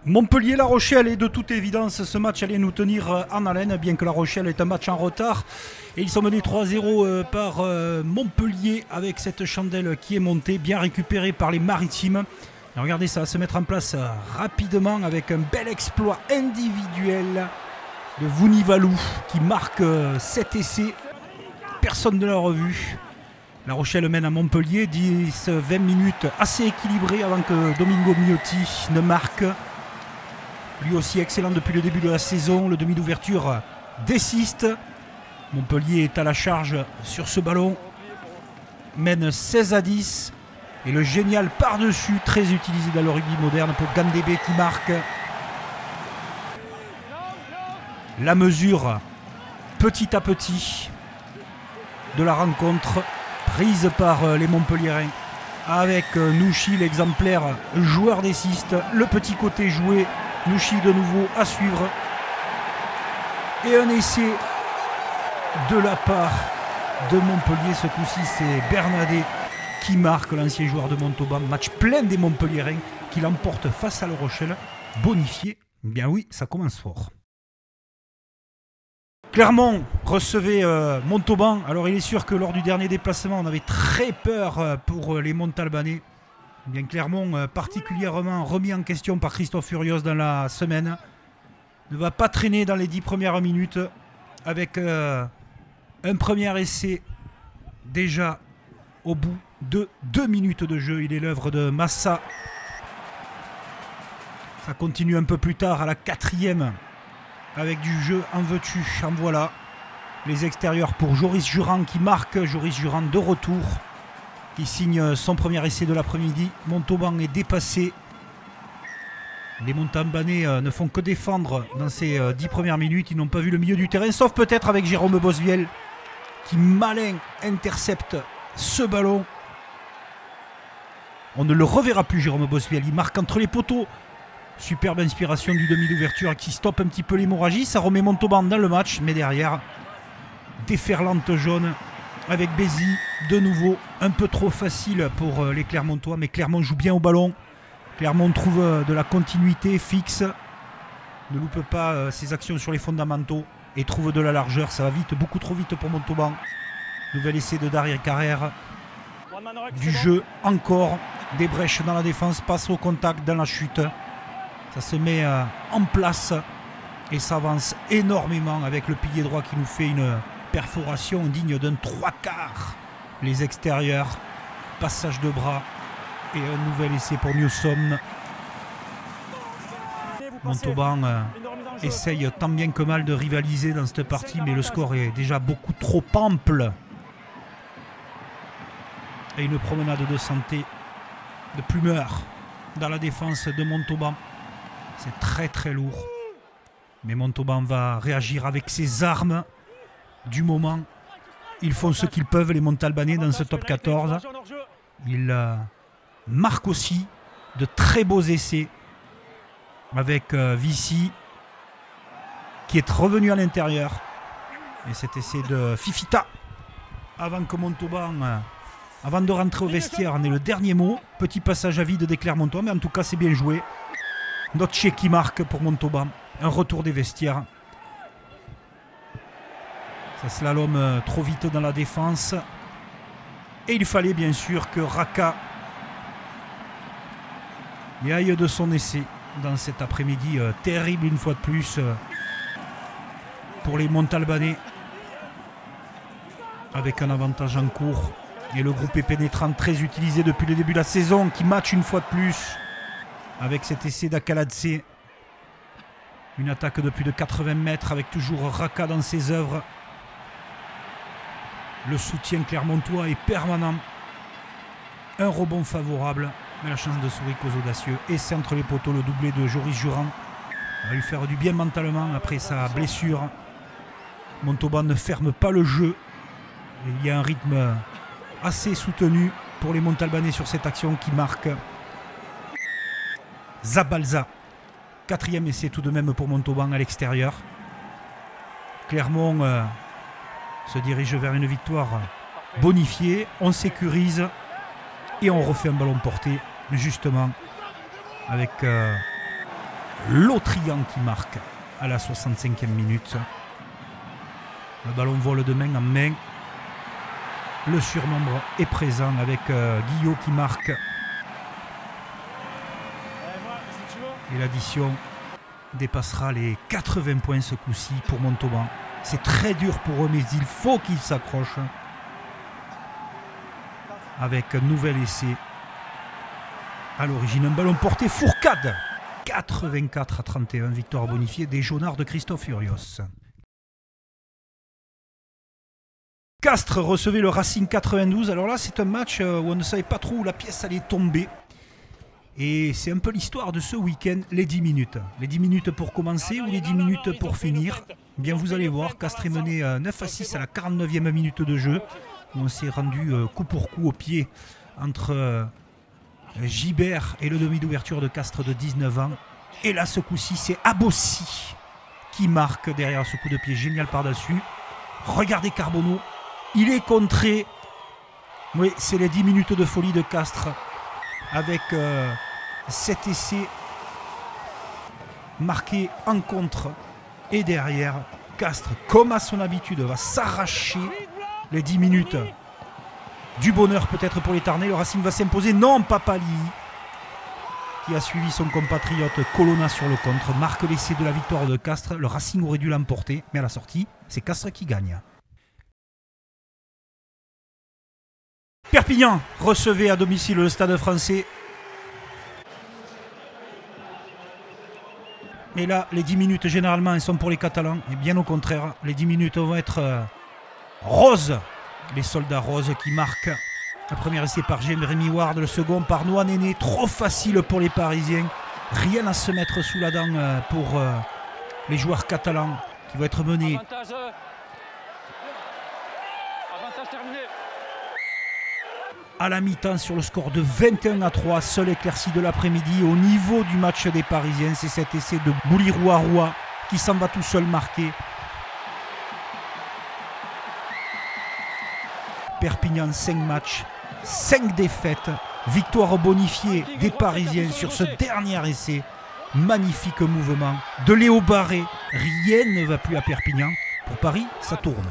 Montpellier-La Rochelle, et de toute évidence ce match allait nous tenir en haleine, bien que La Rochelle est un match en retard. Et ils sont menés 3-0 par Montpellier avec cette chandelle qui est montée, bien récupérée par les Maritimes. Et regardez, ça va se mettre en place rapidement avec un bel exploit individuel de Vunivalu qui marque 7 essais. Personne ne l'a revu. La Rochelle mène à Montpellier, 10-20 minutes assez équilibrées avant que Domingo Miotti ne marque. Lui aussi excellent depuis le début de la saison. Le demi d'ouverture déciste. Montpellier est à la charge sur ce ballon. Mène 16-10. Et le génial par-dessus, très utilisé dans le rugby moderne pour Gandebe qui marque. La mesure, petit à petit, de la rencontre prise par les Montpelliérains. Avec Nouchi, l'exemplaire joueur des cistes. Le petit côté joué. Nouchi de nouveau à suivre. Et un essai de la part de Montpellier. Ce coup-ci, c'est Bernadet qui marque, l'ancien joueur de Montauban. Match plein des Montpelliérains qui l'emporte face à La Rochelle. Bonifié. Bien oui, ça commence fort. Clermont recevait Montauban. Alors il est sûr que lors du dernier déplacement, on avait très peur pour les Montalbanais. Bien Clermont, particulièrement remis en question par Christophe Furios dans la semaine, ne va pas traîner dans les 10 premières minutes avec un premier essai déjà au bout de 2 minutes de jeu. Il est l'œuvre de Massa. Ça continue un peu plus tard à la 4e avec du jeu en veux-tu, en voilà. Les extérieurs pour Joris Jurand qui marque. Joris Jurand de retour, qui signe son premier essai de l'après-midi. Montauban est dépassé. Les Montalbanais ne font que défendre dans ces 10 premières minutes. Ils n'ont pas vu le milieu du terrain, sauf peut-être avec Jérôme Bosviel, qui malin intercepte ce ballon. On ne le reverra plus, Jérôme Bosviel. Il marque entre les poteaux. Superbe inspiration du demi d'ouverture qui stoppe un petit peu l'hémorragie. Ça remet Montauban dans le match, mais derrière, déferlante jaune avec Bézi. De nouveau, un peu trop facile pour les Clermontois, mais Clermont joue bien au ballon. Clermont trouve de la continuité fixe, ne loupe pas ses actions sur les fondamentaux et trouve de la largeur. Ça va vite, beaucoup trop vite pour Montauban. Nouvel essai de Daria Carrère. Du jeu encore, des brèches dans la défense, passe au contact dans la chute. Ça se met en place et s'avance énormément avec le pilier droit qui nous fait une perforation digne d'un 3/4. Les extérieurs, passage de bras et un nouvel essai pour Newsom. Montauban essaye tant bien que mal de rivaliser dans cette partie, mais le score est déjà beaucoup trop ample. Et une promenade de santé de Plumeur dans la défense de Montauban. C'est très très lourd. Mais Montauban va réagir avec ses armes du moment. Ils font ce qu'ils peuvent, les Montalbanais, dans ce top 14. Ils marquent aussi de très beaux essais avec Vici qui est revenu à l'intérieur. Et cet essai de Fifita avant que Montauban, avant de rentrer au vestiaire, en ait le dernier mot. Petit passage à vide des Clermontois, mais en tout cas c'est bien joué. Notche qui marque pour Montauban. Un retour des vestiaires. Ça slalom trop vite dans la défense. Et il fallait bien sûr que Raka y aille de son essai dans cet après-midi terrible une fois de plus pour les Montalbanais. Avec un avantage en cours. Et le groupe est pénétrant, très utilisé depuis le début de la saison, qui match une fois de plus avec cet essai d'Akaladze. Une attaque de plus de 80 mètres avec toujours Raka dans ses œuvres. Le soutien clermontois est permanent. Un rebond favorable, mais la chance de Souric aux audacieux. Et centre les poteaux, le doublé de Joris Jurand. Va lui faire du bien mentalement après sa blessure. Montauban ne ferme pas le jeu. Et il y a un rythme assez soutenu pour les Montalbanais sur cette action qui marque. Zabalza, 4e essai tout de même pour Montauban à l'extérieur. Clermont se dirige vers une victoire bonifiée. On sécurise et on refait un ballon porté justement avec L'Autrian qui marque à la 65e minute. Le ballon vole de main en main. Le surnombre est présent avec Guillot qui marque. Et l'addition dépassera les 80 points ce coup-ci pour Montauban. C'est très dur pour eux, mais il faut qu'ils s'accrochent. Avec un nouvel essai. À l'origine, un ballon porté, Fourcade. 84-31, victoire bonifiée des Jaunards de Christophe Urios. Castres recevait le Racing 92. Alors là, c'est un match où on ne savait pas trop où la pièce allait tomber. Et c'est un peu l'histoire de ce week-end, les 10 minutes. Les 10 minutes pour commencer ou les 10 minutes pour finir. Bien, vous allez voir, Castres est mené 9-6 à la 49e minute de jeu. Où on s'est rendu coup pour coup au pied entre Gibert et le demi d'ouverture de Castres de 19 ans. Et là, ce coup-ci, c'est Abossi qui marque derrière ce coup de pied génial par-dessus. Regardez Carbonneau. Il est contré. Oui, c'est les 10 minutes de folie de Castres. Avec cet essai marqué en contre. Et derrière, Castres, comme à son habitude, va s'arracher les 10 minutes du bonheur peut-être pour les Tarnais. Le Racing va s'imposer. Non, Papali, qui a suivi son compatriote Colonna sur le contre, marque l'essai de la victoire de Castres. Le Racing aurait dû l'emporter, mais à la sortie, c'est Castres qui gagne. Perpignan recevait à domicile le Stade Français. Et là, les 10 minutes, généralement, elles sont pour les Catalans. Et bien au contraire, les 10 minutes vont être roses. Les soldats roses qui marquent. Le premier essai par Jérémy Ward, le second par Noah Néné. Trop facile pour les Parisiens. Rien à se mettre sous la dent pour les joueurs catalans qui vont être menés. Avantage terminé. À la mi-temps sur le score de 21-3, seule éclaircie de l'après-midi au niveau du match des Parisiens. C'est cet essai de Bouliroua-Roua qui s'en va tout seul marquer. Perpignan, 5 matchs, 5 défaites. Victoire bonifiée des Parisiens sur ce dernier essai. Magnifique mouvement de Léo Barré. Rien ne va plus à Perpignan. Pour Paris, ça tourne.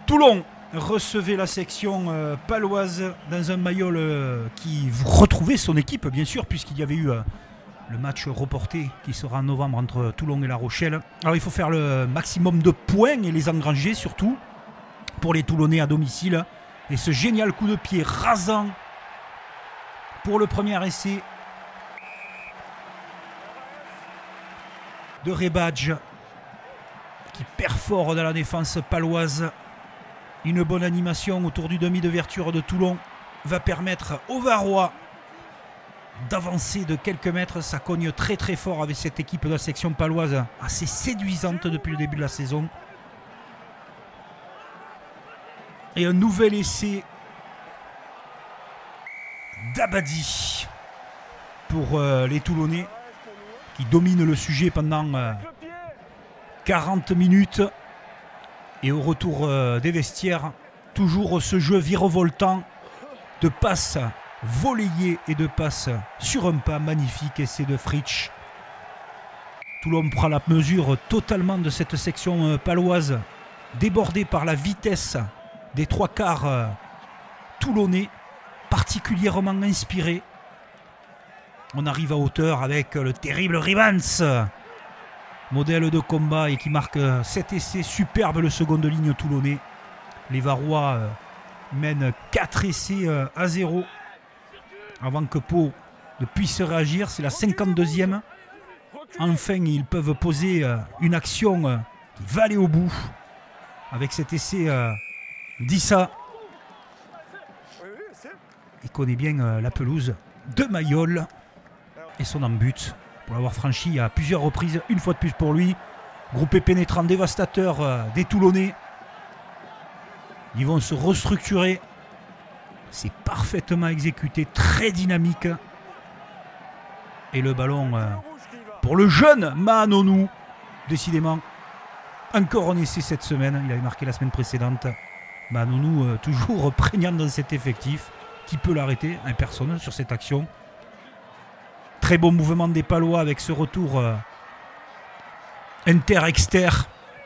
Toulon recevait la section paloise dans un maillot qui retrouvait son équipe, bien sûr, puisqu'il y avait eu le match reporté qui sera en novembre entre Toulon et La Rochelle. Alors il faut faire le maximum de points et les engranger surtout pour les Toulonnais à domicile. Et ce génial coup de pied rasant pour le premier essai de Rebadge qui perfore dans la défense paloise. Une bonne animation autour du demi d'ouverture de Toulon va permettre aux Varois d'avancer de quelques mètres. Ça cogne très très fort avec cette équipe de la section paloise, assez séduisante depuis le début de la saison. Et un nouvel essai d'Abadi pour les Toulonnais qui dominent le sujet pendant 40 minutes. Et au retour des vestiaires, toujours ce jeu virevoltant de passes volleyées et de passes sur un pas magnifique. Essai de Fritsch. Toulon prend la mesure totalement de cette section paloise, débordée par la vitesse des trois quarts toulonnais, particulièrement inspiré. On arrive à hauteur avec le terrible Rivans, modèle de combat et qui marque cet essai superbe, le second de ligne toulonnais. Les Varois mènent 4 essais à 0 avant que Pau ne puisse réagir. C'est la 52e. Enfin, ils peuvent poser une action qui va aller au bout avec cet essai d'Issa. Il connaît bien la pelouse de Mayol et son embut pour l'avoir franchi à plusieurs reprises, une fois de plus pour lui. Groupé pénétrant dévastateur des Toulonnais. Ils vont se restructurer. C'est parfaitement exécuté, très dynamique. Et le ballon pour le jeune Mahanonou. Décidément, encore un essai cette semaine. Il avait marqué la semaine précédente. Mahanonou toujours prégnant dans cet effectif. Qui peut l'arrêter? Personne sur cette action. Très bon mouvement des Palois avec ce retour inter-exter.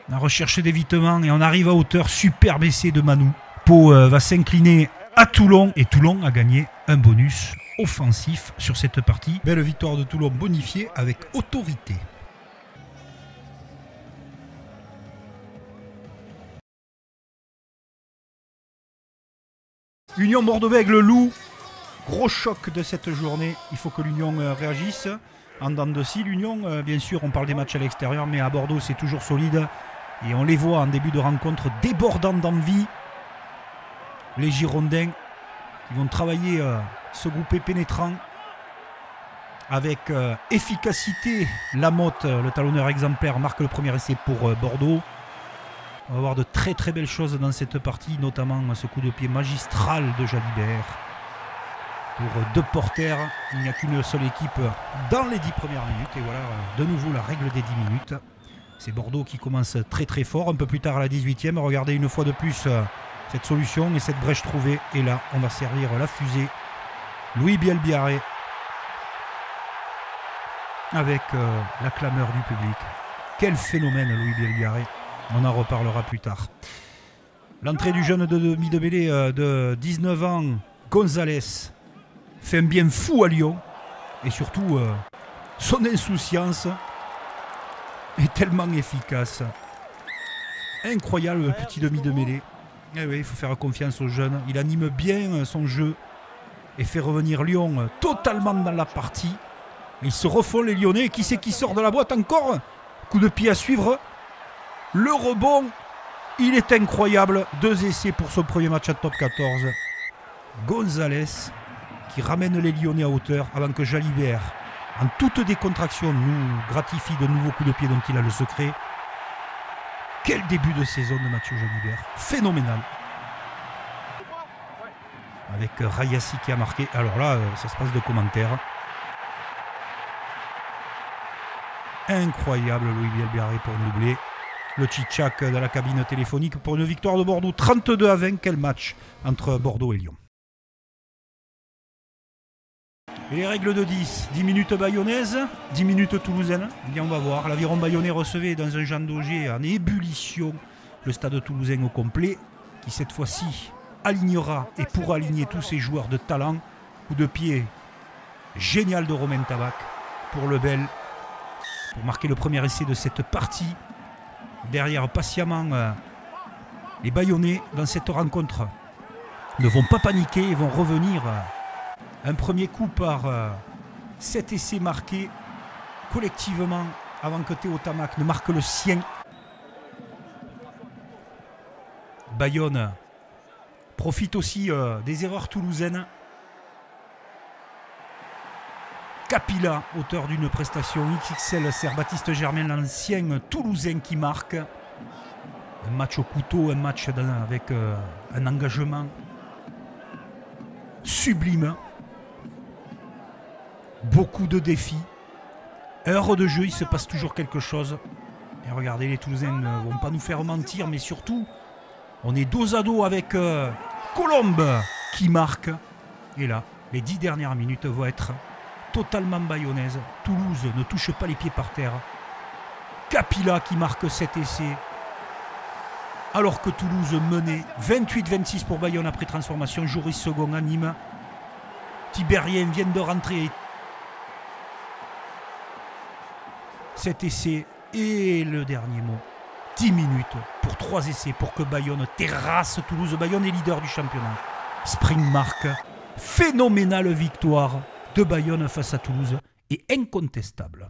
On a recherché d'évitement et on arrive à hauteur. Superbe essai de Manu. Pau va s'incliner à Toulon et Toulon a gagné un bonus offensif sur cette partie. Belle victoire de Toulon bonifiée avec autorité. Union Bordeaux-Bègles-Loup. Gros choc de cette journée. Il faut que l'Union réagisse. En dents de scie, l'Union, bien sûr, on parle des matchs à l'extérieur, mais à Bordeaux, c'est toujours solide. Et on les voit en début de rencontre débordant d'envie. Les Girondins, ils vont travailler ce groupé pénétrant avec efficacité. Lamotte, le talonneur exemplaire, marque le premier essai pour Bordeaux. On va voir de très très belles choses dans cette partie, notamment ce coup de pied magistral de Jalibert. Pour deux porteurs, il n'y a qu'une seule équipe dans les 10 premières minutes. Et voilà, de nouveau la règle des 10 minutes. C'est Bordeaux qui commence très très fort. Un peu plus tard à la 18e, regardez une fois de plus cette solution et cette brèche trouvée. Et là, on va servir la fusée. Louis Bielbiarré avec la clameur du public. Quel phénomène Louis Bielbiarré. On en reparlera plus tard. L'entrée du jeune de demi de mêlée de 19 ans, Gonzalez, fait un bien fou à Lyon. Et surtout, son insouciance est tellement efficace. Incroyable le petit demi de mêlée. Eh oui, il faut faire confiance aux jeunes. Il anime bien son jeu et fait revenir Lyon totalement dans la partie. Ils se refont les Lyonnais. Qui c'est qui sort de la boîte encore? Coup de pied à suivre. Le rebond, il est incroyable. 2 essais pour son premier match à top 14. Gonzalez qui ramène les Lyonnais à hauteur avant que Jalibert, en toute décontraction, nous gratifie de nouveaux coups de pied dont il a le secret. Quel début de saison de Mathieu Jalibert. Phénoménal. Avec Rayassi qui a marqué. Alors là, ça se passe de commentaires. Incroyable Louis Bielbiarré pour un doublé. Le tchitchak de la cabine téléphonique pour une victoire de Bordeaux 32-20. Quel match entre Bordeaux et Lyon. Et les règles de 10. 10 minutes bayonnaises, 10 minutes toulousaines. Eh bien on va voir. L'Aviron bayonnais recevait dans un Jean Daugé en ébullition le stade toulousain au complet. Qui cette fois-ci alignera et pourra aligner tous ses joueurs de talent. Coup de pied génial de Romain Tabac pour Lebel. Pour marquer le premier essai de cette partie. Derrière, patiemment, les Bayonnais dans cette rencontre ne vont pas paniquer, ils vont revenir. Un premier coup par 7 essais marqués collectivement avant que Théo Tamac ne marque le sien. Bayonne profite aussi des erreurs toulousaines. Capilla, auteur d'une prestation XXL, sert Baptiste Germain, l'ancien Toulousain qui marque. Un match au couteau, un match avec un engagement sublime. Beaucoup de défis. Heure de jeu, il se passe toujours quelque chose. Et regardez, les Toulousains ne vont pas nous faire mentir, mais surtout, on est dos à dos avec Colombe qui marque. Et là, les 10 dernières minutes vont être totalement bayonnaise. Toulouse ne touche pas les pieds par terre. Capilla qui marque cet essai. Alors que Toulouse menait 28-26 pour Bayonne après transformation. Joris second à Nîmes. Tibérien vient de rentrer. Cet essai et le dernier mot. 10 minutes pour 3 essais pour que Bayonne terrasse Toulouse. Bayonne est leader du championnat. Spring marque. Phénoménale victoire de Bayonne face à Toulouse est incontestable.